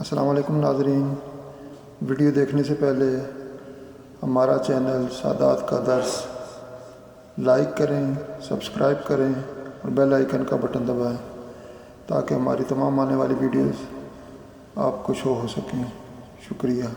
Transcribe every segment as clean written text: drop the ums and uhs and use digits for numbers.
अस्सलाम वालेकुम नाज़रीन, वीडियो देखने से पहले हमारा चैनल सादात का दर्स लाइक करें, सब्सक्राइब करें और बेल आइकन का बटन दबाएं ताकि हमारी तमाम आने वाली वीडियोस आपको शो हो सकें। शुक्रिया।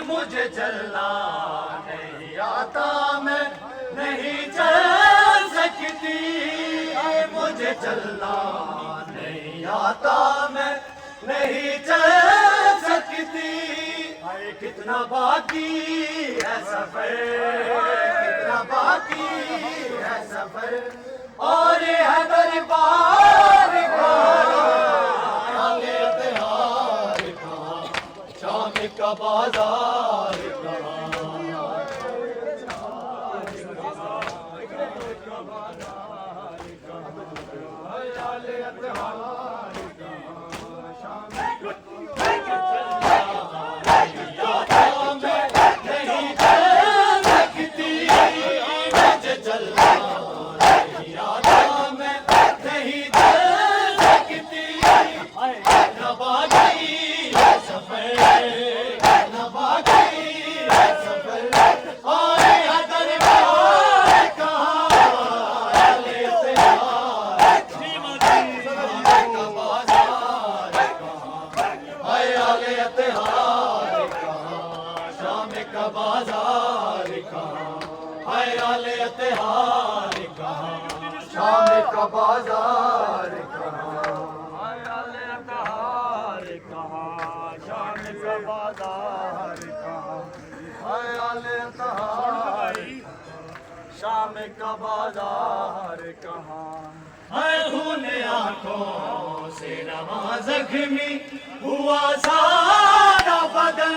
मुझे चलना नहीं आता, मैं नहीं चल सकती। मुझे चलना नहीं आता, मैं नहीं चल सकती। कितना बाकी है सफर, कितना बाकी है सफर, और है दरबार का शाम का बाजार शाम का बाजार कहाँ है। खूने आंखों से रवा जख्मी हुआ सारा बदन,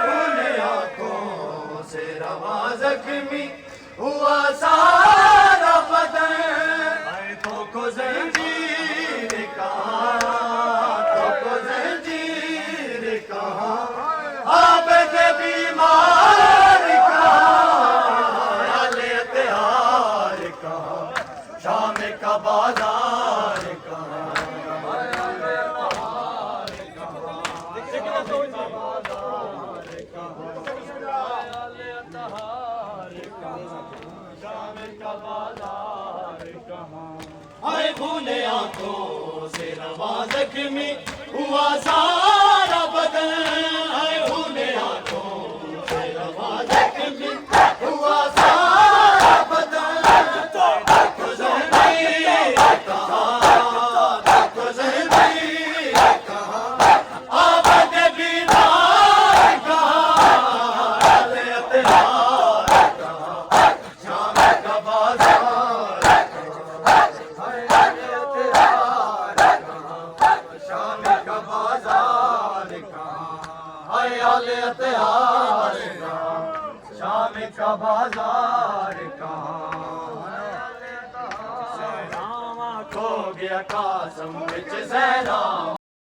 खूने आंखों से रवा जख्मी हुआ सारा बदन। तो को जंजीर कहाँ, तो को जंजीर कहाँ, आप के बीमार खून आंखों से रवा जख्मी हुआ सारा बदन है खून आंखों से रवा जख्मी हुआ सारा बदन शाम का बाजार कहाँ खो गया कासम बिच सहरा